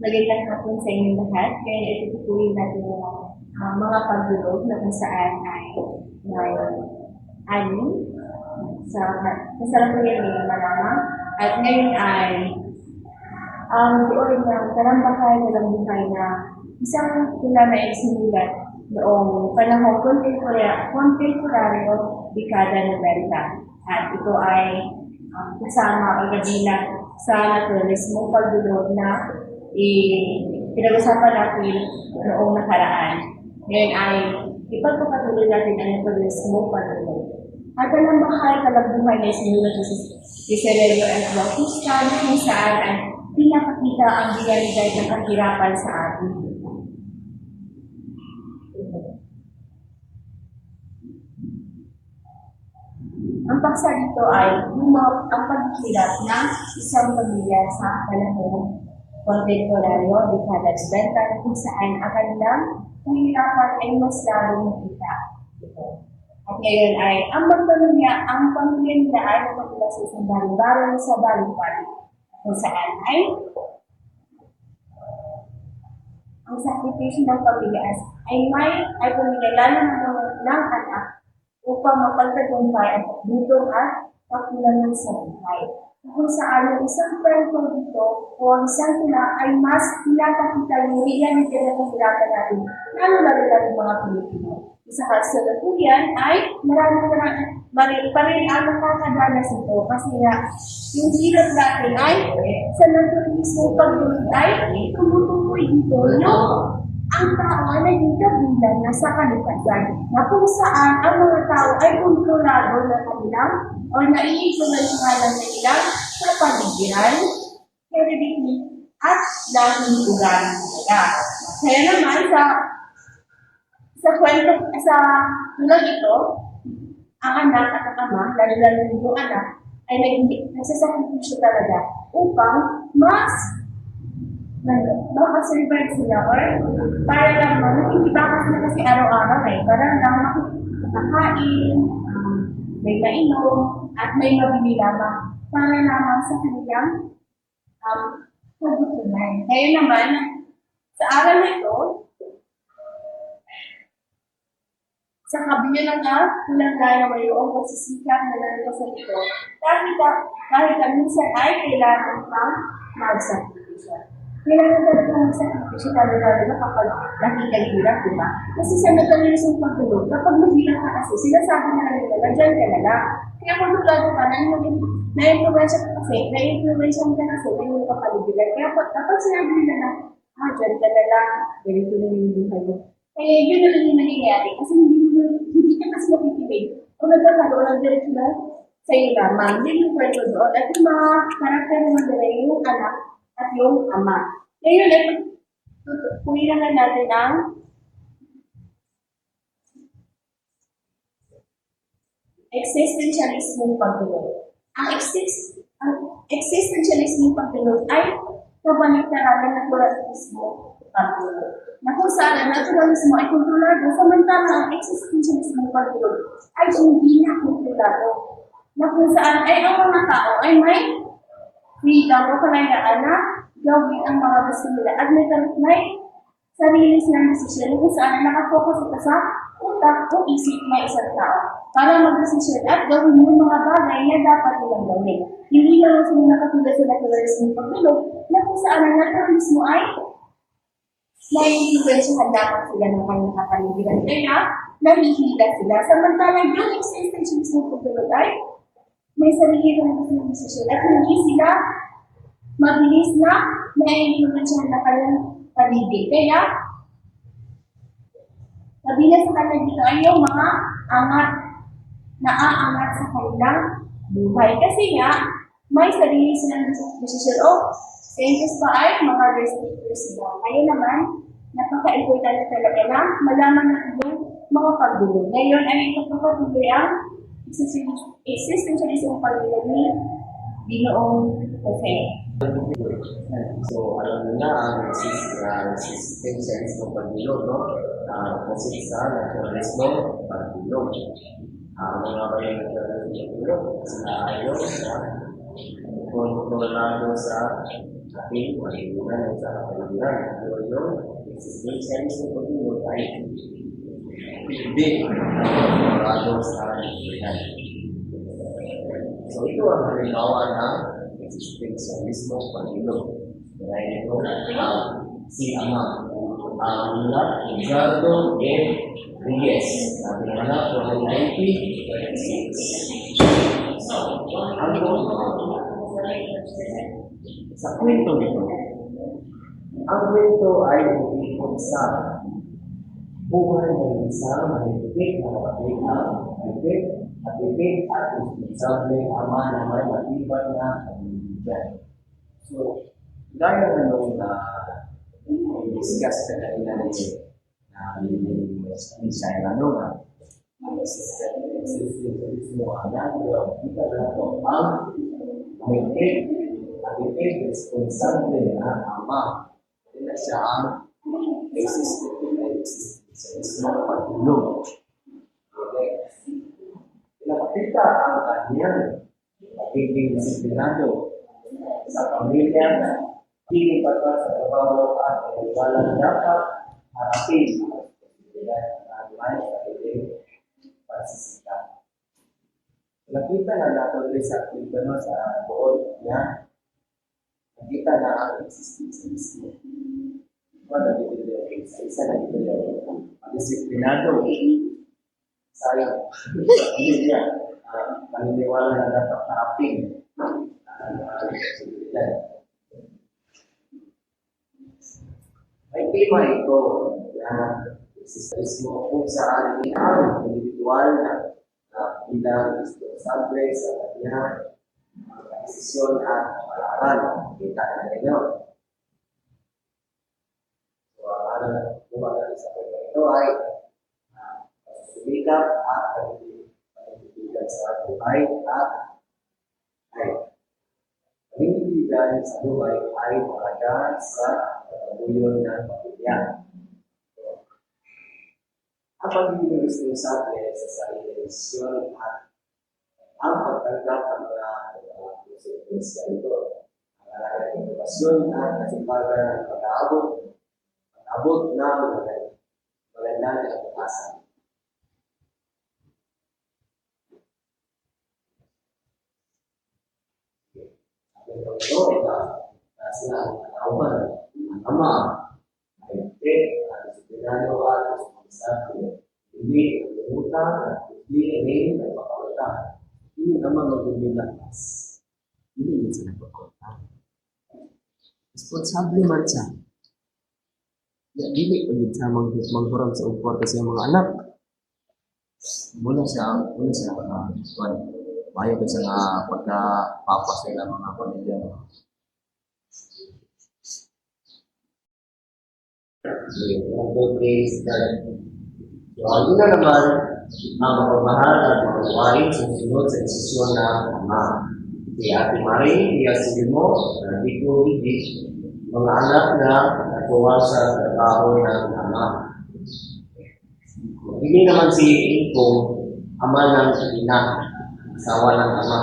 Magandang hapon sa inyong lahat. Kaya itutuloy natin yung mga pagdulog na kung saan ay may anim sa kasalukuyan ng malamang. At ngayon ay ang teorya ng talang buhay na isang tula na isinulat noong panahong kontemporaryo dekada ng 90. At ito ay kasama o kabilang sa naturalismo pagdulog na pinag-usapan natin noong nakaraan. Ngayon ay ipagpapatuloy natin ang naturalismo pagdulog. At ang bahay kalagbuhay na isinulat si Sergio at Bautista na kung saan ay pinapakita ang realidad ng kahirapan sa atin. Ang paksa dito ay ang paghihirap ng isang pamilya sa panahong kontemporaryo, dekada 90, kung saan ang kanilang kahirapan ay mas lalong nakita. At ngayon ay ang pamilya nila ay nakatula sa isang barong-barong sa balipad, kung saan ay ang sakripisyo ng pamilya ay pamilya lalo ng anak upang mapagtagumpay ang pagdutong at kakulangan sa buhay. Kung saan ang isang kwento dito o ang isang tula ay mas pinapakita yung realidad na kahirapan natin, lalo ng mga Pilipino. Sa kasalukuyan ay marami pa rin ang nakakadanas ito kasi nga yung hirap natin ay sa naturalismo pagdulog ay tumutukoy dito yung ang tao ay naging kabilang na sa kalikasan na kung saan ang mga tao ay kontrolado na kanilang o naiimpluwensyahan ng kanilang kapaligiran, heredity, at lahing ugali nila. Kaya naman sa tulad ito, ang anak at ang ama, lalo yung anak, ay nagsasakripisyo talaga upang makasurvive sila or para lang hindi ba kasi araw-araw para lang makakain, may mainom, at may mabili lamang para lamang sa kanilang pagtutunan. Kaya naman, sa araw na ito, sa kabila ng kulangay na mayroong pagsisikap na narito sa ito, kahit minsan ay kailangan pang magsakripisyo. Kailangan talaga magsakripisyo lalo na kapag nakita hirap, di ba? Kasi sa naturalismong pagtulog, kapag mahirap ka kasi, sinasabi na nila, dyan ka na lang. Kaya kung tulado ka, na-influensya ka kasi na yung kapaligiran. Kaya kapag sinabi nila na, dyan ka na lang, ganito na yung buhay mo. Kaya yun na lang yung nangyayari kasi hindi ka kasi nakikinig. Kung nagkakaroon ng direct na sa iyo lamang, yun yung kwento doon. At yung mga karakter naman nila yung anak at yung ama. Kaya yun, tutukuyin naman natin ang existentialismo pagtulog. Ang existentialismo pagtulog ay kabaliktaran ng naturalismo pagtulog. Na kung saan ang naturalismo ay kontrolado, samantalang ang existentialismo pagtulog ay hindi na kontrolado. Na kung saan ay ang mga tao ay may freedom o kalayaan na gawin ang mga gusto nila at may sarili silang desisyon kung saan nakafocus ito sa utak o isip ng isang tao para mag-desisyon at gawin yung mga bagay na dapat nilang gawin. Hindi lang sila nakatulad sa naturalismo pagtulog na kung saan ang naturalismo ay nai-influensyahan dapat sila ng kanyang kapaligiran. Kaya, nahihila sila. Samantalang yung existentialismo pagtulog ay may sarili ng desisyon at hindi sila mabilis na nai-influensyahan ng kanyang paligid. Kaya, kabilang sa kanila dito ay yung mga naaangat sa kanilang buhay. Kasi nga, may sarili silang desisyon o sa English pa ay mga restrictors sila. Kaya naman, napaka-important talaga na malaman natin yung mga pagdulog. Ngayon ay ipagpapatuloy ang existentialism pagdulog ni Ginoong Jose. So, alam nyo na ang existentialism pagdulog, no? Kasi sa naturalismo pagdulog. Mga bayan naturalismo pagdulog, kasi ayaw sa kontrolado sa ating malimunan sa kapaligiran. Pero yung existentialist ng pag-iwan ay hindi parado sa lipunan. So ito ang halimbawa ng existentialismo pag-iwan. Kaya ito si Ama, ang Ricardo M. Reyes, na pinanganak noong 1936. Sa kwento nito, ang kwento ay umikot sa buhay ng isang mahigpit na kapatid na mahigpit at responsableng ama na may matibay na pamilya. So, gaya ng nung discuss ka kanina ni Shairano na existentialismo kita na ito ang mahigpit responsable na ama. Hindi na siya ang existentialismo pagulong. Okay. Pinakita ang kanyang pagiging disiplinado sa pamilya, hindi pagka sa trabaho at walang dapat harapin ang may pagiging pagsisita. Nakita na natin sa Pilipino sa buod niya, nakita na ang existentialismo. Wala dito isa na dito disiplinado sayang sa pamilya, paniniwala na dapat harapin may tema ito na existentialismo kung saan ang individual na bilang responsable sa kanyang desisyon at pag-aaral. Kita na ninyo. So, ang bumagal sa pagkakas ito ay sumikap at pag-ibigay sa buhay at pag-ibigay sa buhay ay mahalaga sa pagkabuyon ng pamilya. Ang pagiging responsable sa sarili desisyon at ang pagtanggap ng mga konsekwensya ito. Ang halaga ng inobasyon at kasipagan ng pag-aabot ng magandang kinabukasan. Ito ay sila ang katauhan, ang ama, ay disiplinado at responsable. Hindi nagutang at hindi rin nagpapakutang. Hindi naman magbibilakas. Hindi din siya nagpapakutang. Responsable man siya. Hindi ko din siya manghuram sa upwarte sa mga anak. Muna siya bayo ko siya nga pagkapapas nila mga pamilya. Yun na naman ang mapamahal at mapawain susunod sa desisyon ng ama. Si Ate Marie, iyasin mo na di ko hindi mga anak na natuwa sa trabaho ng ama. Hindi naman si Inko, ama ng ina, asawa ng ama,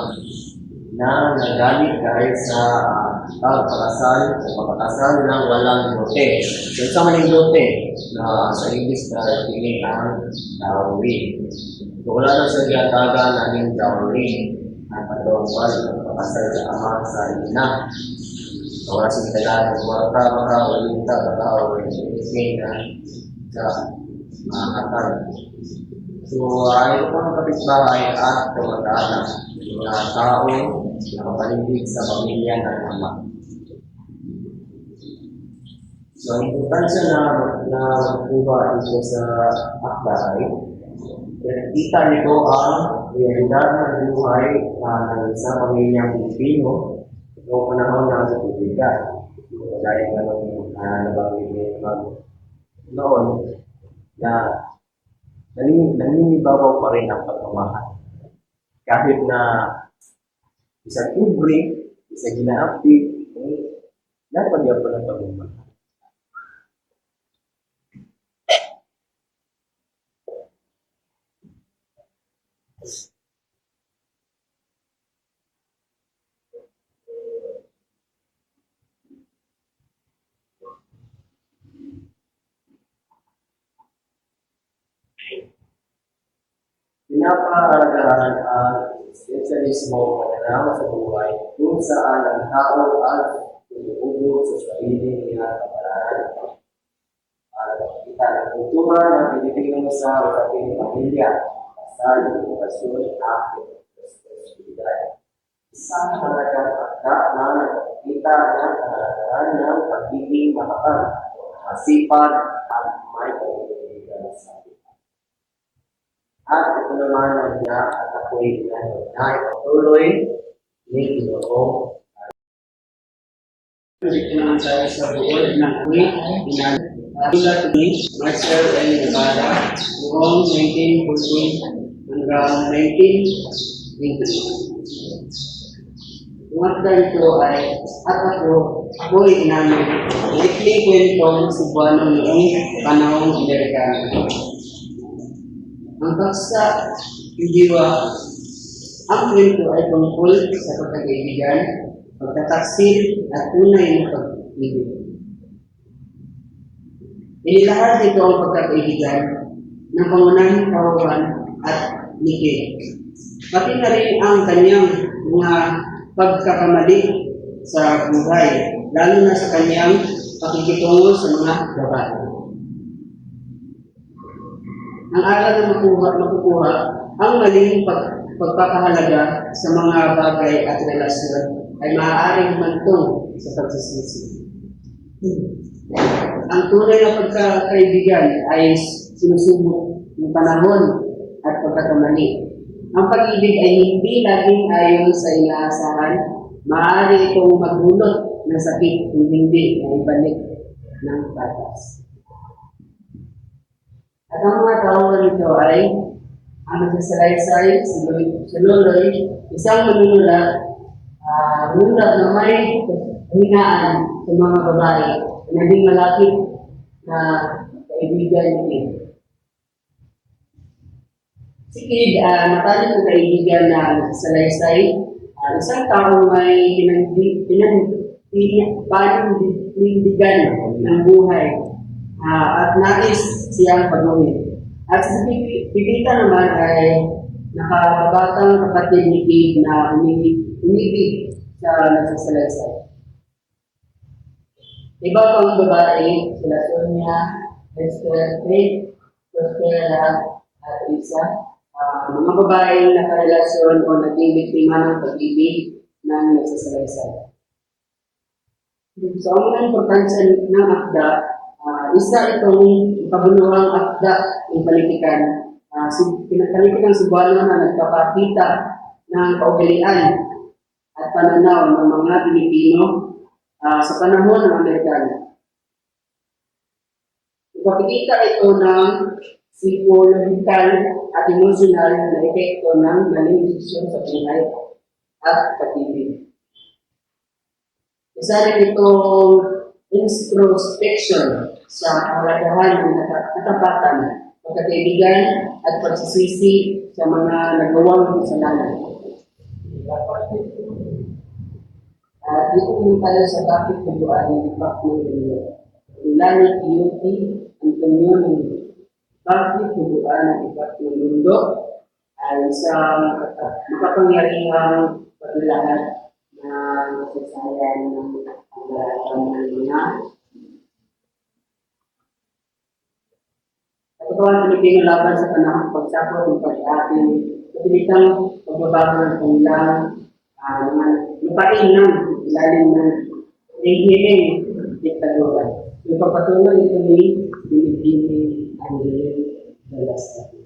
na nagalit dahil sa pagpapakasal ng walang dote. So, sa maling dote na sa English na tingin ang dowry. So, wala na sa ginataga ng dowry ang patawag pagpapakasal sa ama sa ina. So, wala sa ginataga ng baka walinta, baka walinta na sa akal. So, ayaw ko ng kapitbahay at kamag-anak, mga tao na kapaligid sa pamilya ng ama. So, ang importansya na magkuha ito sa akda ay nakikita nito ang realidad ng buhay ng isang pamilyang Pilipino noong panahon ng Republika. Dahil nabanggit niyo noon na naninibabaw pa rin ang pagmamahal. Kahit na isang libre, isang ginaapit, dapat yan pa ng pagmamahal. Pinapahalagahan ang esensyalismo pananaw sa buhay kung saan ang tao ay umuubog sa sarili niya kapalaran. Kita ng kultura ng Pilipino sa usaping pamilya, kasal, edukasyon, at responsibilidad. Isang mahalagang akda na nagpapakita ng kahalagahan ng pagiging matatag, masipag, at may pagkakaligan sa buhay. At ito naman ang niya at ako'y na ipatuloy ni Ginoong. Dito naman tayo sa buod ng quick Tulat ni Marcel N. Nevada noong 1914 hanggang 1920. Tumatda ito ay ako'y namin ikli kwentong Cebuano noong panahong Amerikano. Ang paksa diwa, ang kwento ay tungkol sa pagkakaibigan, pagtataksil at tunay na pag-ibig. Inilahad ito ang pagkakaibigan ng pangunahing kawawan at likid. Pati na rin ang kanyang mga pagkakamali sa buhay, lalo na sa kanyang pakikitungo sa mga babae. Ang aral na makukuha ang maling pagpapahalaga sa mga bagay at relasyon ay maaaring humantong sa pagsisisi. Ang tunay na pagkakaibigan ay sinusubok ng panahon at pagkakamali. Ang pag-ibig ay hindi laging ayon sa inaasahan. Maaari itong magdulot ng sakit kung hindi na ibalik ng patas. At ang mga tao nito ay ang nagsasalaysay si Loloy, isang manunulat na may hinaan sa mga babae na naging malapit na kaibigan niya. Si Kid, matalik na kaibigan na nagsasalaysay, isang taong may panindigan ng buhay at nais siyang pag-uwi. At sa Pipita naman ay nakabatang kapatid ni Kid na umibig sa nagsasalaysay. Iba pang babae, sila Sonia, Esther, Faith, Prospera, at Isa. Mga babaeng nakarelasyon o naging biktima ng pag-ibig ng nagsasalaysay. So, ang importansya ng akda, isa itong pabuluhang akda ng politikan. Pinagpalitan ng Cebuano na nagpapakita ng kaugalian at pananaw ng mga Pilipino sa panahon ng Amerikano. Ipapakita ito ng psychological at emotional na epekto ng maling desisyon sa buhay at pag-ibig. Isa rin itong introspection sa kahalagahan ng katapatan, pagkakaibigan at pagsisisi sa mga nagawang kasalanan. Dito naman tayo sa bakit nabuan ng impact ng Rio. Ulani Iyuti, Antonio Mundo. Bakit nabuan ng impact ng mundo ay isang makapangyarihang paglalaan na masasayan ng paglalaan ng mga katotohanan Pilipino laban sa panahon pagsapot ng pag-ating kapilitang pagbabago ng kanilang mga lupain ng ilalim ng rehiling diktadura. Yung pagpatuloy ito ni Binibini Angelo Velasquez.